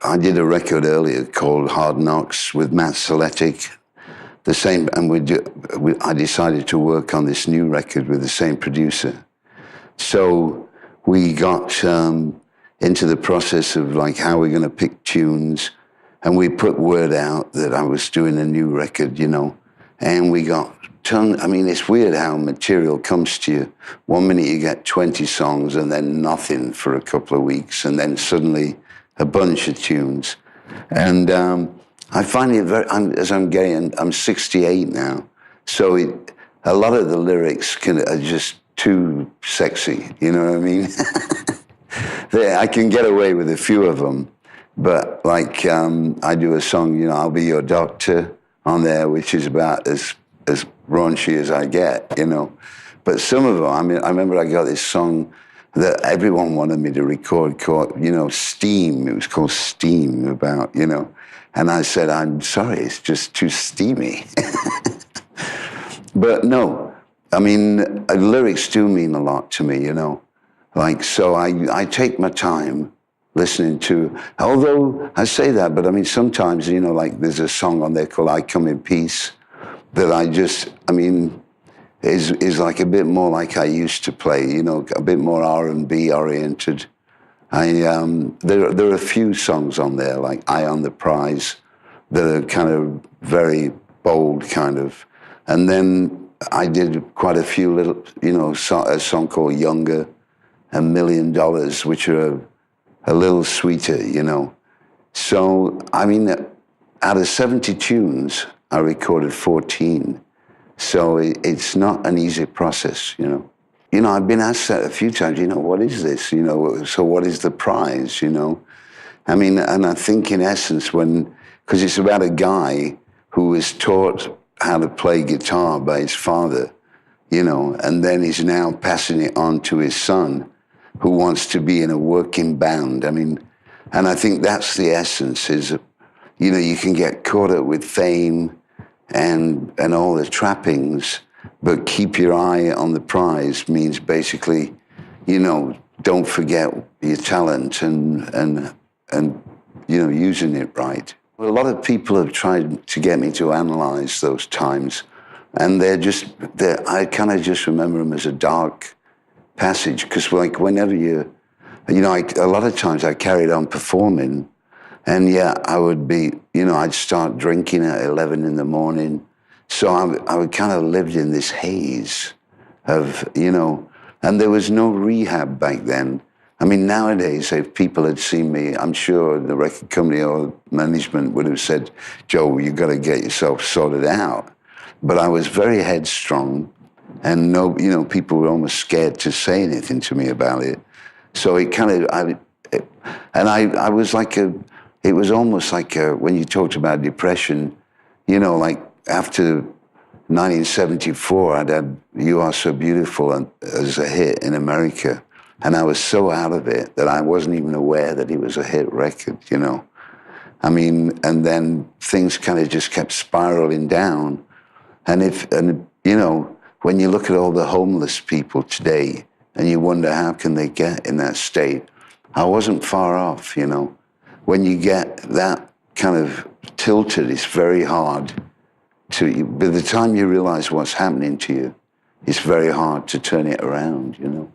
I did a record earlier called Hard Knocks with Matt Saletic. The same, and I decided to work on this new record with the same producer. So we got into the process of like how we're going to pick tunes, and we put word out that I was doing a new record, you know, and we got tons. I mean, it's weird how material comes to you. 1 minute you get 20 songs and then nothing for a couple of weeks, and then suddenly a bunch of tunes. And I find it I'm 68 now, so a lot of the lyrics are just too sexy, you know what I mean? I can get away with a few of them, but like I do a song, you know, I'll Be Your Doctor on there, which is about as raunchy as I get, you know. But some of them, I mean, I remember I got this song that everyone wanted me to record called, you know, Steam. It was called Steam, about, you know. And I said, I'm sorry, it's just too steamy. But no, I mean, lyrics do mean a lot to me, you know. Like, so I take my time listening to, although I say that, but I mean, sometimes, you know, like there's a song on there called I Come in Peace that I mean, is like a bit more like I used to play, you know, a bit more R&B oriented. There are a few songs on there, like Eye on the Prize, that are kind of very bold kind of. And then I did quite a few little, you know, a song called Younger and $1 Million, which are a little sweeter, you know. So, I mean, out of 70 tunes, I recorded 14. So it's not an easy process, you know. You know, I've been asked that a few times, you know, what is this? You know, so what is the prize, you know? I mean, and I think in essence because it's about a guy who was taught how to play guitar by his father, you know, and then he's now passing it on to his son who wants to be in a working band. I mean, and I think that's the essence is, you know, you can get caught up with fame and all the trappings, but keep your eye on the prize means basically, you know, don't forget your talent and you know, using it right. A lot of people have tried to get me to analyze those times, and I kind of just remember them as a dark passage, because like whenever you know, a lot of times I carried on performing, and yeah, I would be, you know, I'd start drinking at 11 in the morning. So I would kind of lived in this haze of, you know, and there was no rehab back then. I mean, nowadays, if people had seen me, I'm sure the record company or management would have said, Joe, you got to get yourself sorted out. But I was very headstrong, and no, you know, people were almost scared to say anything to me about it. So it kind of, I was like it was almost like when you talked about depression, you know, like after 1974, I'd had You Are So Beautiful as a hit in America. And I was so out of it that I wasn't even aware that it was a hit record, you know. I mean, and then things kind of just kept spiraling down. And you know, when you look at all the homeless people today and you wonder how can they get in that state, I wasn't far off, you know. When you get that kind of tilted, it's very hard by the time you realize what's happening to you, it's very hard to turn it around, you know.